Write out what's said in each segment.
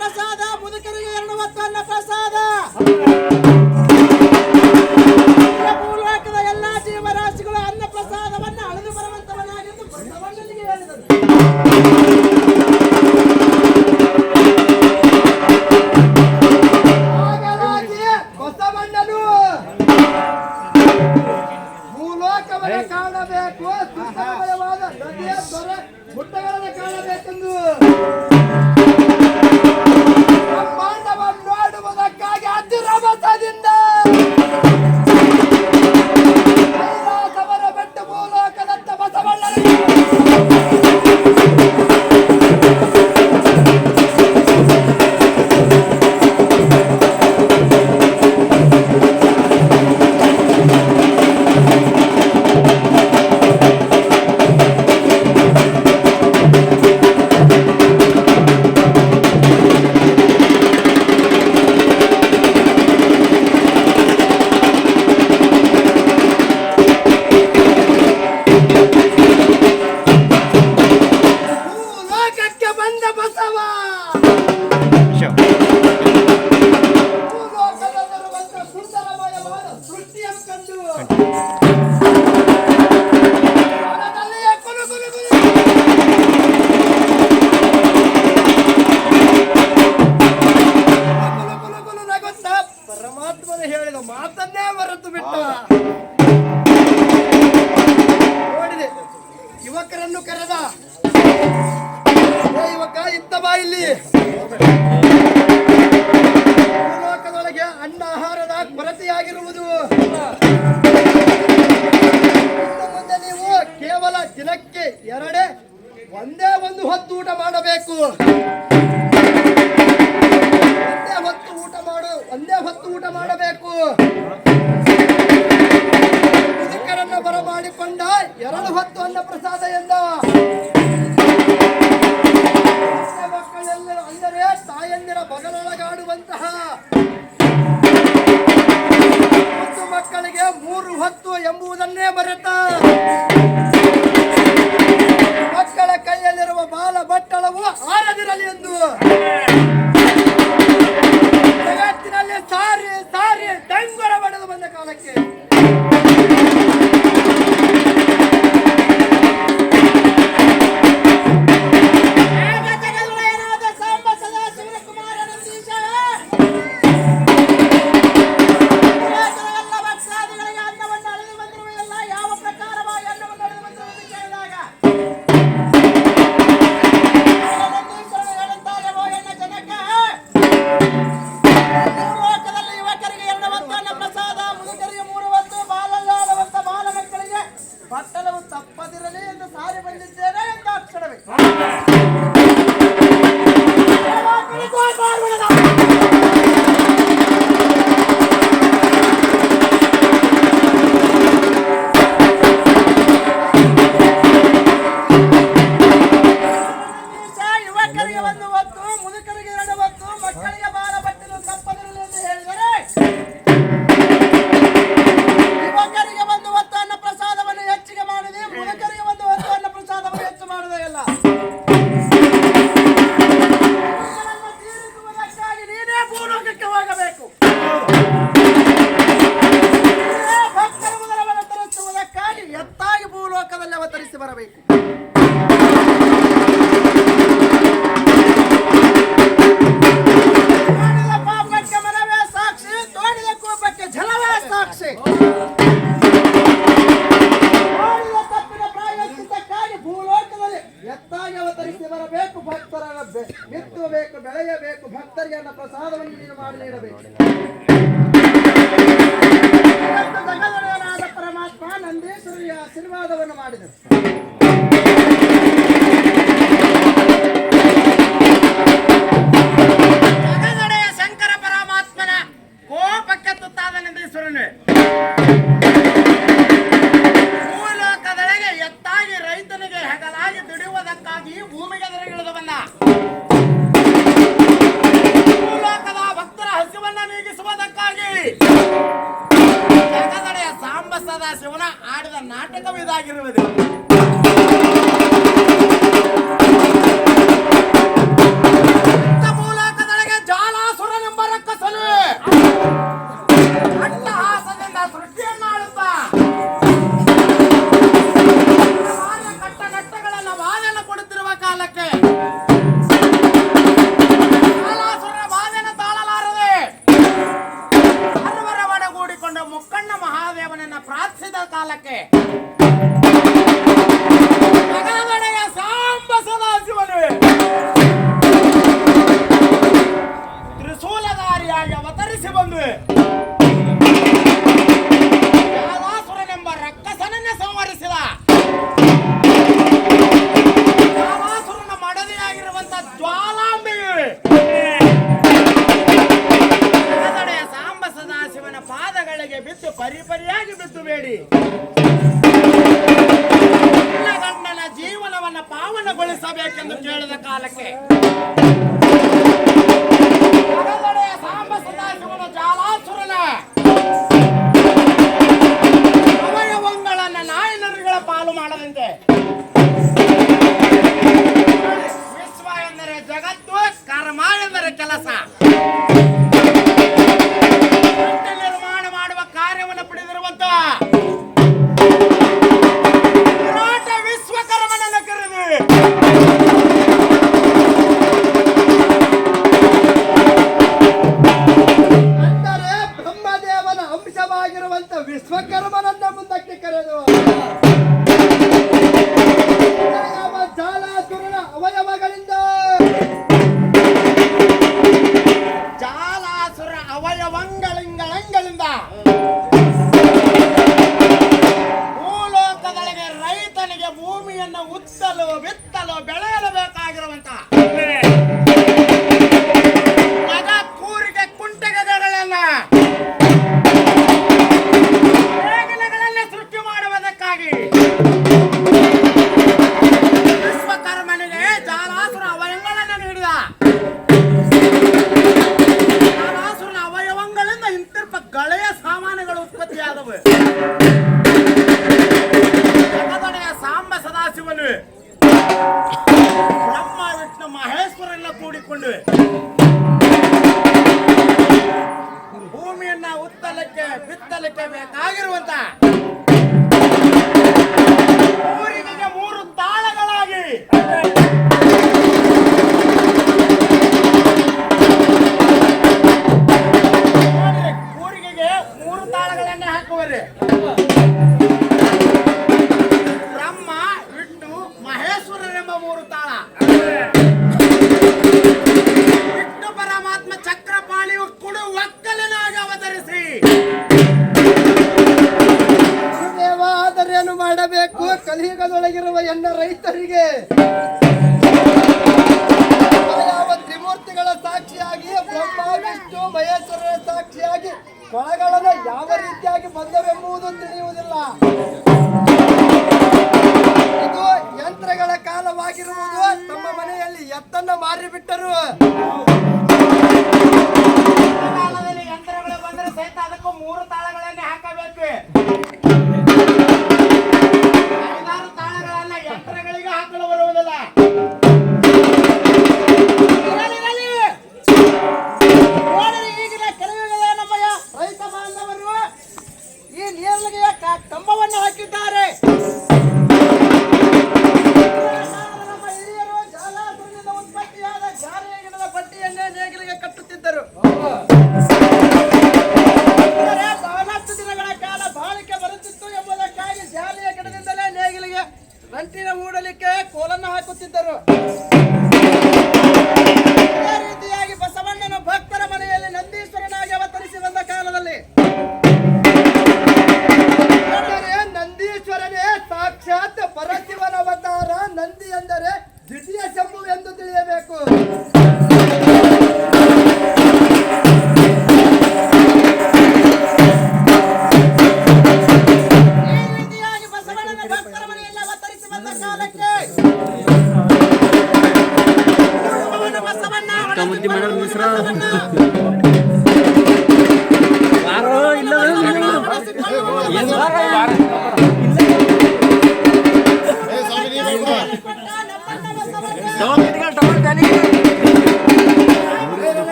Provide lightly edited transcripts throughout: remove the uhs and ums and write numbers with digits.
ಪ್ರಸಾದ ಮುದುಕರಿಗೆ 2 ಹೊತ್ತು ಅನ್ನ ಪ್ರಸಾದ ಬೆಳೆಯಬೇಕು ಭಕ್ತರಿಗೆ ಪ್ರಸಾದವನ್ನು ನೀನು ಮಾಡಿ ನೀಡಬೇಕು. ಜಗದೊಡೆಯನಾದ ಪರಮಾತ್ಮ ನಂದೀಶ್ವರಿಯ ಆಶೀರ್ವಾದವನ್ನು ಮಾಡಿದರು. ಜಗದೊಡೆಯ ಶಂಕರ ಪರಮಾತ್ಮನ ಕೋಪಕ್ಕೆ ತುತ್ತಾದ ನಂದೀಶ್ವರನು ಭೂಲೋಕದೊಳಗೆ ಎತ್ತಾಗಿ ರೈತನಿಗೆ ಹೆಗಲಾಗಿ ದುಡಿಯುವುದಕ್ಕಾಗಿ ಭೂಮಿಗೆ ದೊರೆಗಿಳಿದು ಬಂದ. ಭೂಲೋಕದ ಭಕ್ತರ ಹಸಿವನ್ನ ನೀಗಿಸುವುದಕ್ಕಾಗಿ ಜಗದೊಡೆಯ ಸಾಂಬ ಸದಾ ಶಿವನ ಆಡಿದ ನಾಟಕವಿದಾಗಿರುವುದು. ಭೂಲೋಕದೊಳಗೆ ಜಾಲಾಸುರನೆಂಬ ರಕ್ಕಸನು ಅಟ್ಟಹಾಸದಿಂದ ಸೃಷ್ಟಿಯನ್ನಾಡುತ್ತಾ ಕಟ್ಟ ನಟ್ಟಗಳನ್ನು ಬಾಧೆಯನ್ನು ಕೊಡುತ್ತಿರುವ ಕಾಲಕ್ಕೆ ಜಾಲಾಸುರನ ಬಾಧೆಯನ್ನು ತಾಳಲಾರದೆ ಸರ್ವರ ಒಡಗೂಡಿಕೊಂಡು ಮುಕ್ಕಣ್ಣ ಮಹಾದೇವನನ್ನ ಪ್ರಾರ್ಥಿಸಿದ ಕಾಲಕ್ಕೆ ಜಗದೊಡೆಯ ಸಾಂಬ ಸದಾಶಿವನು ತ್ರಿಶೂಲಧಾರಿಯಾಗಿ ಅವತರಿಸಿ ಬಂದು ಜಾಲಾಸುರನೆಂಬ ರಕ್ಕಸನನ್ನೇ ಸಂಹರಿಸಿದ. ಜಾಲಾಸುರನ ಮಡದಿಯಾಗಿರುವಂತ ಜ್ವಾಲಾಂಬೆಯು ಜಗದೊಡೆಯ ಸಾಂಬ ಸದಾಶಿವನ ಪಾದಗಳಿಗೆ ಬಿದ್ದು ಪರಿಪರಿಯಾಗಿ ಬಿದ್ದು ಬೇಡಿ ಗಂಡನ ಜೀವನವನ್ನ ಪಾವನಗೊಳಿಸಬೇಕೆಂದು ಕೇಳಿದ ಕಾಲಕ್ಕೆ ಜಗದೊಡೆಯ ಸಾಂಬ ಸದಾಶಿವನ ಜಾಲಾಸುರನ ಅವಯವಗಳನ್ನು ನಾಯಿನರುಗಳ ಪಾಲು ಮಾಡದಂತೆ ವಿಶ್ವ ಎಂದರೆ ಜಗತ್ತು, ಕರ್ಮ ಎಂದರೆ ಕೆಲಸ, ನಿರ್ಮಾಣ ಮಾಡುವ ಕಾರ್ಯವನ್ನು ಪಡೆದಿರುವಂತ ವಿರಾಟ ವಿಶ್ವಕರ್ಮನನ್ನು ಕರೆದು ಅಂದರೆ ಬ್ರಹ್ಮದೇವನ ಅಂಶವಾಗಿರುವಂತ ವಿಶ್ವಕರ್ಮನನ್ನ ಮುಂದಕ್ಕೆ ಕರೆದು ಜಾಲಾಸುರನ ಅವಯವಗಳಿಂದ ಜಾಲಾಸುರ ಅವಯವಂಗಳಿಂದ ಭೂಲೋಕದೊಳಗೆ ರೈತನಿಗೆ ಭೂಮಿಯನ್ನು ಉತ್ತಲು ಬಿತ್ತಲು ಬೆಳೆಯಲು ಬೇಕಾಗಿರುವಂತ ನಗ ಕೂರಿಗೆ ಕುಂಟೆಗಳನ್ನ ವೇಗನೆಗಳನ್ನೇ ಸೃಷ್ಟಿ ಮಾಡುವುದಕ್ಕಾಗಿ ವಿಶ್ವಕರ್ಮನಿಗೆ ಜಾಲಾಸುರ ಅವಯವಗಳನ್ನು ನೀಡಿದ. ಜಾಲಾಸುರನ ಅವಯವಗಳಿಂದ ಇಂತಿರ್ಪ ಗಳೆಯ ಸಾಮಾನುಗಳು ಉತ್ಪತ್ತಿಯಾದವು. ಜಗದೊಡೆಯ ಸಾಂಬ ಸದಾಶಿವನು ಬ್ರಹ್ಮ ವಿಷ್ಣು ಮಹೇಶ್ವರನ್ನ ಕೂಡಿಕೊಂಡು ಭೂಮಿಯನ್ನ ಉತ್ತಲಕ್ಕೆ ಬಿತ್ತಲಕ್ಕೆ ಬೇಕಾಗಿರುವಂತ ಊರಿಗೆ 3 ತಾಳಗಳಾಗಿ ಊರಿಗೆ 3 ತಾಳಗಳನ್ನೇ ಹಾಕುವರೆ. ಬ್ರಹ್ಮ ವಿಷ್ಣು ಮಹೇಶ್ವರರೆಂಬ 3 ತಾಳ. ವಿಷ್ಣು ಪರಮಾತ್ಮ ಚಕ್ರಪಾಣಿಯು ಕುಡು ಒಕ್ಕಲಿನಾಗಿ ಅವತರಿಸಿ ದೇವಾದರೇನು ಮಾಡಬೇಕು ಕಲಿಯುಗದೊಳಗಿರುವ ಎಲ್ಲ ರೈತರಿಗೆ ಯಾವ ತ್ರಿಮೂರ್ತಿಗಳ ಸಾಕ್ಷಿಯಾಗಿ ಕೊಳಗಳನ್ನು ಯಾವ ರೀತಿಯಾಗಿ ಬಂದವೆಂಬುದು ತಿಳಿಯುವುದಿಲ್ಲ. ಇದು ಯಂತ್ರಗಳ ಕಾಲವಾಗಿರುವುದು. ತಮ್ಮ ಮನೆಯಲ್ಲಿ ಎತ್ತನ್ನು ಮಾರಿಬಿಟ್ಟರು. ಕಾಲದಲ್ಲಿ ಯಂತ್ರಗಳು ಬಂದ್ರೆ ಸಹಿತ ಅದಕ್ಕೂ 3 ತಾಳಗಳನ್ನೇ ಹಾಕಬೇಕು. 5-6 ತಾಳಗಳನ್ನ ಯಂತ್ರಗಳಿಗೆ ಹಾಕಲು ಬರುವುದಿಲ್ಲ. ಈಗಿನ ಕೆಲವುಗಳ ನಮ್ಮಯ ರೈತ ಬಾಂಧವರು ಈ ನೇರಳೆಯ ಕಂಬವನ್ನು ಹಾಕಿದ್ದಾರೆ. ನಮ್ಮ ಹಿರಿಯರು ಜಾಲಾಸುರದಿಂದ ಉತ್ಪತ್ತಿಯಾದ ಜಾರೆಯ ಗಿಡದ ಪಟ್ಟಿಯನ್ನೇ ನೇಗಿಲಿಗೆ ಕಟ್ಟುತ್ತಿದ್ದರು. ಬಹಳಷ್ಟು ದಿನಗಳ ಕಾಲ ಬಾಳಿಕೆ ಬರುತ್ತಿತ್ತು ಎಂಬುದಕ್ಕಾಗಿ ಜಾಲಿಯ ಗಿಡದಿಂದಲೇ ನೇಗಿಲಿಗೆ ರಂಟಿನ ಮೂಡಲಿಕ್ಕೆ ಕೋಲನ್ನು ಹಾಕುತ್ತಿದ್ದರು. ಇದೇ ರೀತಿಯಾಗಿ ಬಸವಣ್ಣನ ಭಕ್ತರ ಮನೆಯಲ್ಲಿ ನಂದೀಶ್ವರನಾಗಿ ಅವತರಿಸಿ ಬಂದ ಕಾಲದಲ್ಲಿ ನಂದೀಶ್ವರನೇ ಸಾಕ್ಷಾತ್ ಪರಶಿವನ ಅವತಾರ. ನಂದಿ ಎಂದರೆ ದ್ವಿತೀಯ ಶಂಭು ಎಂದು ತಿಳಿಯಬೇಕು. ಈ ರೀತಿಯಾಗಿ ಬಸವಣ್ಣನ ಭಕ್ತರ ಮನೆಯಲ್ಲಿ ಅವತರಿಸಿ ಬಂದ ಕಾಲಕ್ಕೆ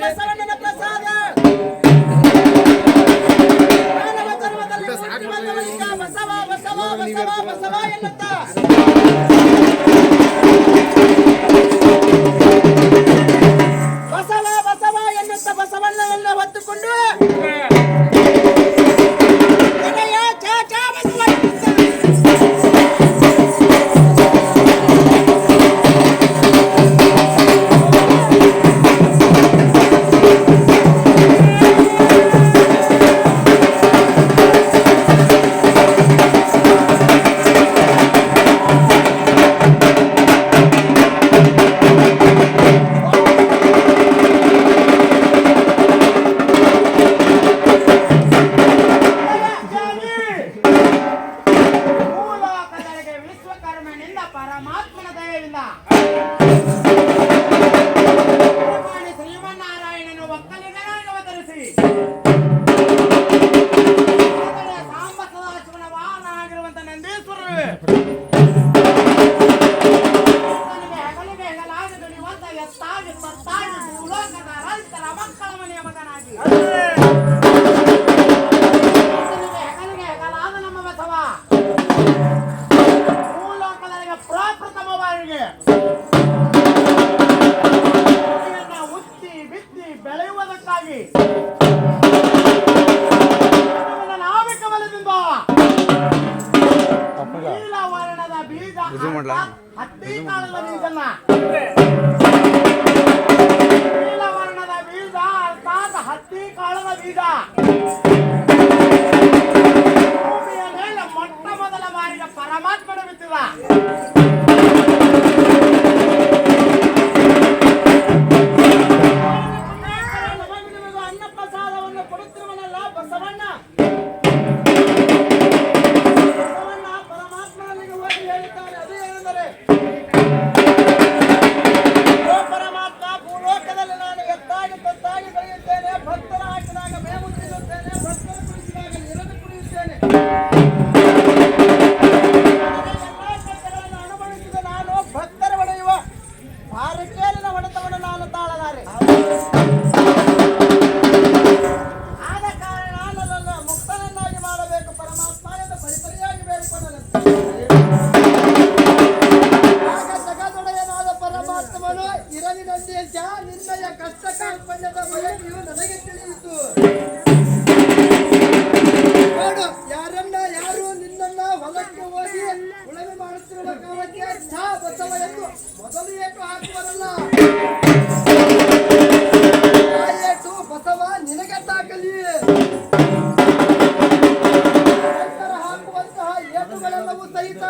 ಬಸವಣ್ಣನ ಪ್ರಸಾದ ಬಸವ ಬಸವ ಬಸವ ಬಸವ ಎನ್ನುತ್ತ ಬಸವ ಬಸವ ಎನ್ನುತ್ತ ಬಸವಣ್ಣನನ್ನು ಹೊತ್ತುಕೊಂಡು ಪರಮಾತ್ಮನ ದಯೆಯಿಂದ ಶ್ರೀಮನ್ನಾರಾಯಣನು ಒಕ್ಕಲಿಗನಾಗಿ ಅವತರಿಸಿ ಸಾಂಬ ಸದಾಶಿವನ ವಾಹನ ಆಗಿರುವಂತ ನಂದೀಶ್ವರರು ಹೆಗಲಿಗೆ ಹೆಗಲಾಗಿ ದುಡಿಯುವಂತ ಎತ್ತಾಗಿ ಸತ್ತಾಗಿ ಭೂಲೋಕದ ರೈತರ ಮಕ್ಕಳ ಮನೆಯ ಮಗನಾಗಿ ಹೆಗಲಿಗೆ ಹೆಗಲಾದ ನಮ್ಮ ಬಸವ ಪ್ರಪ್ರಥಮವಾಗಿ ಉತ್ತಿ ಬಿತ್ತಿ ಬೆಳೆಯುವುದಕ್ಕಾಗಿ ನಾವಿಕ ಬಲದಿಂದ ನೀಲ ವರ್ಣದ ಬೀಜ ಹತ್ತಿ ಕಾಲದ ಬೀಜನ್ನ ನೀಲ ವರ್ಣದ ಬೀಜ ಅರ್ಥಾತ್ ಹತ್ತಿ ಕಾಲದ ಬೀಜ ಭೂಮಿಯ ಮೇಲೆ ಮೊಟ್ಟ ಮೊದಲ ಬಾರಿಗೆ ಪರಮಾತ್ಮನ ಬಿತ್ತಿದ. ಅನ್ನ ಪ್ರಸಾದವನ್ನು ಕೊಡುತ್ತಿರುವನಲ್ಲ ಬಸವಣ್ಣ. ಬಸವಣ್ಣ ಪರಮಾತ್ಮನಿಗೆ ಹೋಗಿ ಹೇಳಿದ್ದಾನೆ. ಅದು ಏನೆಂದರೆ, ಓ ಪರಮಾತ್ಮ, ಭೂಲೋಕದಲ್ಲಿ ನಾನು ಎತ್ತಾಗಿ ತತ್ತಾಗಿ ಬೆಳೆಯುತ್ತೇನೆ. ಭಕ್ತರ ಹಾಕಿದಾಗ ಮೇವು ತಿನ್ನುತ್ತೇನೆ. ಭಕ್ತರ ಕುಡಿಸಿದಾಗ ನೀರನ್ನು ಕುಡಿಯುತ್ತೇನೆ. ಅನುಭವಿಸಿದ ನಾನು ಭಕ್ತರ ಹೊಡೆಯುವ ಭಾರಕೇಲಿನ ಹೊಡೆತವನ್ನು ನಾನು ತಾಳಲಾರೆ. ಆದ ಕಾರಣ ನನ್ನನ್ನು ಮುಕ್ತನನ್ನಾಗಿ ಮಾಡಬೇಕು ಪರಮಾತ್ಮ ಎಂದು ಪರಿಪರಿಯಾಗಿ ಬೇಡಿಕೊಂಡನು. ಆಗ ಜಗದೊಡೆಯನಾದ ಪರಮಾತ್ಮನು ಇರಲಿ ನಂದೀಶ, ನಿನ್ನಯ ಕಷ್ಟ ಕಾರ್ಪಣ್ಯದ ಬಯಕೆಯು ನನಗೆ ತಿಳಿಯಿತು. ನೋಡು, ಯಾರು ನಿನ್ನನ್ನ ಹೊಲಕ್ಕೆ ಹೋಗಿ ಉಳುಮೆ ಮಾಡುತ್ತಿರುವ ಕಾಲಕ್ಕೆ ಛಾ ಬಸವ ಎಂದು ಮೊದಲು ಏಟು ಹಾಕುವರಲ್ಲ. ಏಟು ಬಸವ ನಿನಗೆ ತಾಕಲಿ. ರೈತರ ಹಾಕುವಂತಹ ಏಟುಗಳೆಲ್ಲವೂ ಸಹಿತ